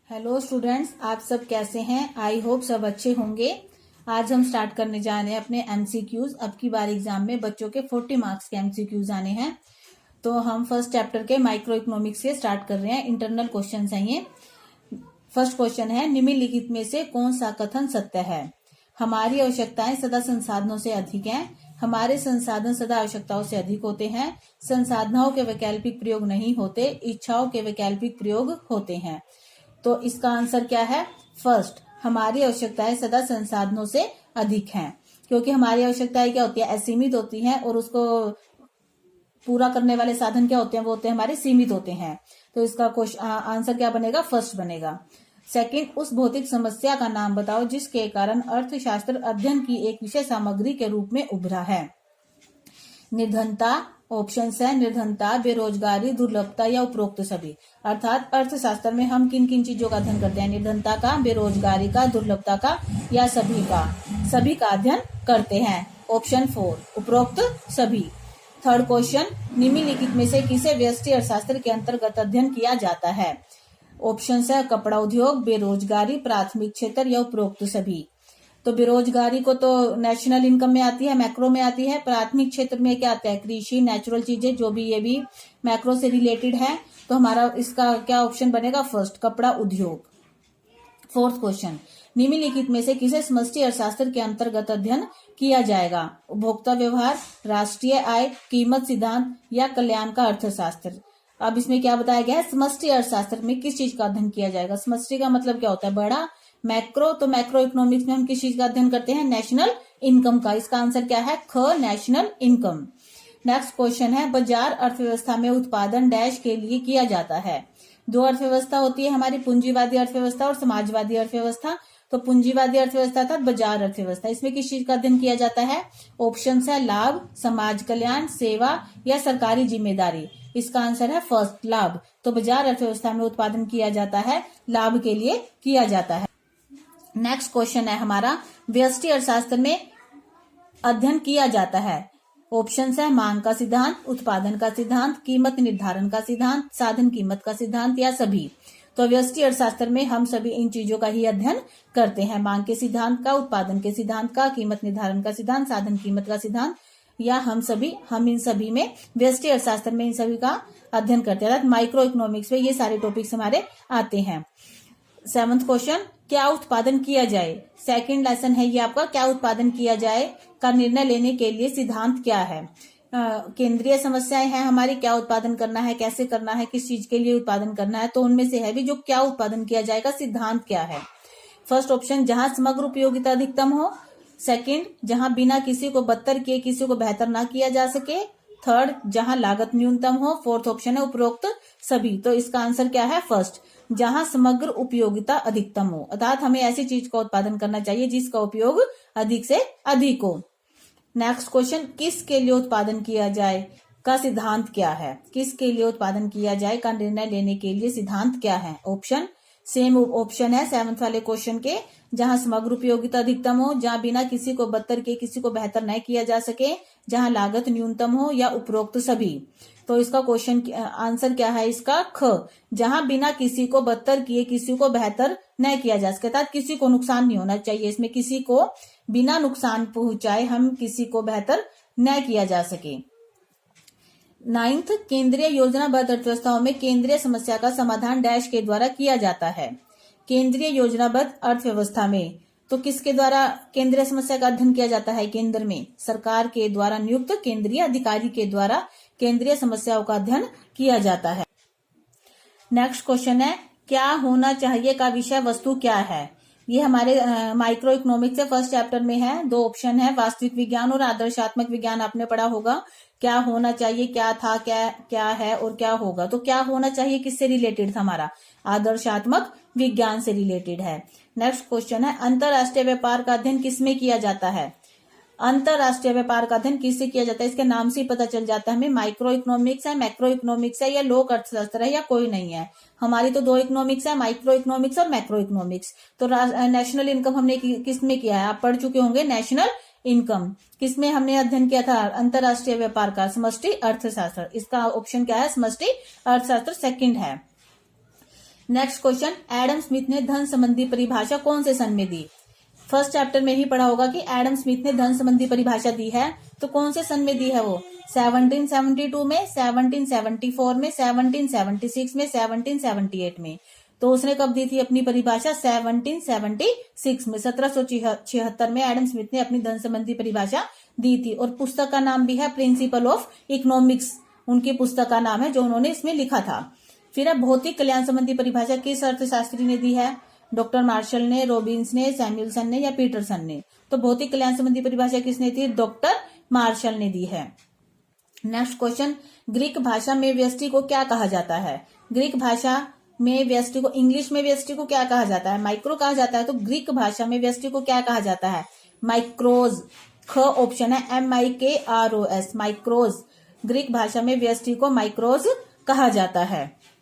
Hello students, आप सब कैसे हैं? आई होप सब अच्छे होंगे। आज हम स्टार्ट करने जा रहे हैं अपने एमसीक्यूज। अब की बार एग्जाम में बच्चों के 40 मार्क्स के एमसीक्यूज आने हैं। तो हम फर्स्ट चैप्टर के माइक्रो इकोनॉमिक्स से स्टार्ट कर रहे हैं। इंटरनल क्वेश्चन है ये। फर्स्ट क्वेश्चन है, निम्नलिखित में से कौन सा कथन सत्य है? हमारी आवश्यकताएं सदा संसाधनों से अधिक हैं। हमारे संसाधन सदा आवश्यकताओं से अधिक होते हैं। संसाधनों के वैकल्पिक प्रयोग नहीं होते, इच्छाओं के वैकल्पिक प्रयोग होते हैं। तो इसका आंसर क्या है? फर्स्ट, हमारी आवश्यकताएं सदा संसाधनों से अधिक हैं। क्योंकि हमारी आवश्यकताएं क्या होती है? असीमित होती हैं, और उसको पूरा करने वाले साधन क्या होते हैं? वो होते हैं हमारे सीमित होते हैं। तो इसका आंसर क्या बनेगा? फर्स्ट बनेगा। सेकंड, उस भौतिक समस्या का नाम बताओ जिसके कारण अर्थशास्त्र अध्ययन की एक विषय सामग्री के रूप में उभरा है। निर्धनता, ऑप्शन है निर्धनता, बेरोजगारी, दुर्लभता या उपरोक्त सभी। अर्थात अर्थशास्त्र में हम किन किन चीजों का अध्ययन करते हैं? निर्धनता का, बेरोजगारी का, दुर्लभता का या सभी का अध्ययन करते हैं। ऑप्शन 4, उपरोक्त सभी। थर्ड क्वेश्चन, निम्नलिखित में से किसे व्यष्टि अर्थशास्त्र के अंतर्गत अध्ययन किया जाता है? ऑप्शन है कपड़ा उद्योग, बेरोजगारी, प्राथमिक क्षेत्र या उपरोक्त सभी। तो बेरोजगारी को तो नेशनल इनकम में आती है, मैक्रो में आती है। प्राथमिक क्षेत्र में क्या आता है? कृषि, नेचुरल चीजें, जो भी ये भी मैक्रो से रिलेटेड है। तो हमारा इसका क्या ऑप्शन बनेगा? फर्स्ट, कपड़ा उद्योग। फोर्थ क्वेश्चन, निम्नलिखित में से किसे समष्टि अर्थशास्त्र के अंतर्गत अध्ययन किया जाएगा? उपभोक्ता व्यवहार, राष्ट्रीय आय, कीमत सिद्धांत या कल्याण का अर्थशास्त्र। अब इसमें क्या बताया गया है? समष्टि अर्थशास्त्र में किस चीज का अध्ययन किया जाएगा? समष्टि का मतलब क्या होता है? बड़ा। मैक्रो, तो मैक्रो इकोनॉमिक्स में हम किस चीज का अध्ययन करते हैं? नेशनल इनकम का। इसका आंसर क्या है? ख, नेशनल इनकम। नेक्स्ट क्वेश्चन है, बाजार अर्थव्यवस्था में उत्पादन डैश के लिए किया जाता है। दो अर्थव्यवस्था होती है हमारी, पूंजीवादी अर्थव्यवस्था और समाजवादी अर्थव्यवस्था। तो पूंजीवादी अर्थव्यवस्था अर्थात बाजार अर्थव्यवस्था, इसमें किस चीज का अध्ययन किया जाता है? ऑप्शन है लाभ, समाज कल्याण, सेवा या सरकारी जिम्मेदारी। इसका आंसर है फर्स्ट, लाभ। तो बाजार अर्थव्यवस्था में उत्पादन किया जाता है, लाभ के लिए किया जाता है। नेक्स्ट क्वेश्चन है हमारा, व्यष्टि अर्थशास्त्र में अध्ययन किया जाता है। ऑप्शन है मांग का सिद्धांत, उत्पादन का सिद्धांत, कीमत निर्धारण का सिद्धांत, साधन कीमत का सिद्धांत या सभी। तो व्यष्टि अर्थशास्त्र में हम सभी इन चीजों का ही अध्ययन करते हैं। मांग के सिद्धांत का, उत्पादन के सिद्धांत का, कीमत निर्धारण का सिद्धांत, साधन कीमत का सिद्धांत या हम इन सभी में व्यष्टि अर्थशास्त्र में इन सभी का अध्ययन करते हैं। माइक्रो इकोनॉमिक्स में ये सारे टॉपिक्स हमारे आते हैं। सेवंथ क्वेश्चन, क्या उत्पादन किया जाए? सेकंड लेसन है ये आपका, क्या उत्पादन किया जाए का निर्णय लेने के लिए सिद्धांत क्या है? केंद्रीय समस्याएं हैं हमारी, क्या उत्पादन करना है, कैसे करना है, किस चीज के लिए उत्पादन करना है। तो उनमें से है भी जो क्या उत्पादन किया जाएगा, सिद्धांत क्या है? फर्स्ट ऑप्शन, जहां समग्र उपयोगिता अधिकतम हो। सेकंड, जहां बिना किसी को बदतर किए किसी को बेहतर ना किया जा सके। थर्ड, जहां लागत न्यूनतम हो। फोर्थ ऑप्शन है उपरोक्त सभी। तो इसका आंसर क्या है? फर्स्ट, जहां समग्र उपयोगिता अधिकतम हो, अर्थात हमें ऐसी चीज का उत्पादन करना चाहिए जिसका उपयोग अधिक से अधिक हो। नेक्स्ट क्वेश्चन, किसके लिए उत्पादन किया जाए का सिद्धांत क्या है? किसके लिए उत्पादन किया जाए का निर्णय लेने के लिए सिद्धांत क्या है? ऑप्शन सेम ऑप्शन है सेवंथ वाले क्वेश्चन के, जहां समग्र उपयोगिता अधिकतम हो, जहां बिना किसी को बदतर के किसी को बेहतर न किया जा सके, जहां लागत न्यूनतम हो या उपरोक्त सभी। तो इसका क्वेश्चन आंसर क्या है? इसका ख, जहां बिना किसी को बदतर किए किसी को बेहतर न किया जा सके, अर्थात किसी को नुकसान नहीं होना चाहिए। इसमें किसी को बिना नुकसान पहुंचाए हम किसी को बेहतर न किया जा सके। नाइन्थ, केंद्रीय योजनाबद्ध अर्थव्यवस्थाओं में केंद्रीय समस्या का समाधान डैश के द्वारा किया जाता है। केंद्रीय योजनाबद्ध अर्थव्यवस्था में तो किसके द्वारा केंद्रीय समस्या का अध्ययन किया जाता है? केंद्र में सरकार के द्वारा नियुक्त केंद्रीय अधिकारी के द्वारा केंद्रीय समस्याओं का अध्ययन किया जाता है। नेक्स्ट क्वेश्चन है, क्या होना चाहिए का विषय वस्तु क्या है? ये हमारे माइक्रो इकोनॉमिक्स से फर्स्ट चैप्टर में है। दो ऑप्शन है, वास्तविक विज्ञान और आदर्शात्मक विज्ञान। आपने पढ़ा होगा क्या होना चाहिए, क्या था, क्या है और क्या होगा। तो क्या होना चाहिए किससे रिलेटेड था? हमारा आदर्शात्मक विज्ञान से रिलेटेड है। नेक्स्ट क्वेश्चन है, अंतरराष्ट्रीय व्यापार का अध्ययन किसमें किया जाता है? अंतरराष्ट्रीय व्यापार का अध्ययन किससे किया जाता है? इसके नाम से ही पता चल जाता है हमें, माइक्रो इकोनॉमिक्स है, मैक्रो इकोनॉमिक्स है या लोक अर्थशास्त्र है या कोई नहीं है। हमारी तो दो इकोनॉमिक्स है, माइक्रो इकोनॉमिक्स और मैक्रो इकोनॉमिक्स। तो नेशनल इनकम हमने किसमें किया है? आप पढ़ चुके होंगे नेशनल इनकम। किसमें हमने अध्ययन किया था? अंतरराष्ट्रीय व्यापार का, समष्टि अर्थशास्त्र। इसका ऑप्शन क्या है? समष्टि अर्थशास्त्र सेकंड है। नेक्स्ट क्वेश्चन, एडम स्मिथ ने धन संबंधी परिभाषा कौन से सन में दी? फर्स्ट चैप्टर में ही पढ़ा होगा कि एडम स्मिथ ने धन संबंधी परिभाषा दी है, तो कौन से सन में दी है वो? 1772 में, 1774 में, 1776 में, 1778 में। तो उसने कब दी थी अपनी परिभाषा? 1776 में, 1776 में एडम स्मिथ ने अपनी धन संबंधी परिभाषा दी थी। और पुस्तक का नाम भी है प्रिंसिपल ऑफ इकोनॉमिक्स, उनकी पुस्तक का नाम है जो उन्होंने इसमें लिखा था। फिर अब भौतिक कल्याण संबंधी परिभाषा किस अर्थशास्त्री ने दी है? डॉक्टर मार्शल ने, रॉबिन्स ने, सैमुअलसन ने या पीटरसन ने? तो भौतिक कल्याण संबंधी परिभाषा किसने दी? डॉक्टर मार्शल ने दी है। नेक्स्ट क्वेश्चन, ग्रीक भाषा में व्यष्टि को क्या कहा जाता है? ग्रीक भाषा में व्यष्टि को, इंग्लिश में व्यष्टि को क्या कहा जाता है? माइक्रो कहा जाता है। तो ग्रीक भाषा में व्यष्टि को क्या कहा जाता है? माइक्रोज। ख ऑप्शन है, MIKROS, माइक्रोज। ग्रीक भाषा में व्यष्टि को माइक्रोज कहा जाता है।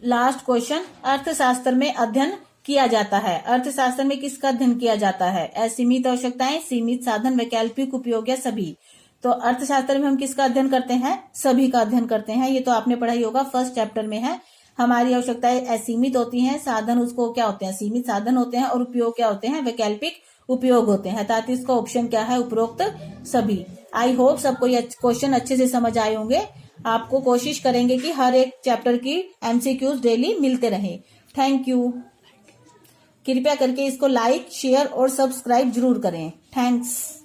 लास्ट क्वेश्चन, अर्थशास्त्र में अध्ययन किया जाता है। अर्थशास्त्र में किसका अध्ययन किया जाता है? असीमित आवश्यकताएं, सीमित साधन, वैकल्पिक उपयोग या सभी? तो अर्थशास्त्र में हम किसका अध्ययन करते हैं? सभी का अध्ययन करते हैं। ये तो आपने पढ़ा ही होगा, फर्स्ट चैप्टर में है। हमारी आवश्यकताएं असीमित होती हैं, साधन उसको क्या होते हैं? सीमित साधन होते हैं, और उपयोग क्या होते हैं? वैकल्पिक उपयोग होते हैं। ताकि इसका ऑप्शन क्या है? उपरोक्त सभी। आई होप सबको ये क्वेश्चन अच्छे से समझ आए होंगे। आपको कोशिश करेंगे कि हर एक चैप्टर की MCQs डेली मिलते रहे। Thank you. कृपया करके इसको लाइक, शेयर और सब्सक्राइब जरूर करें। थैंक्स।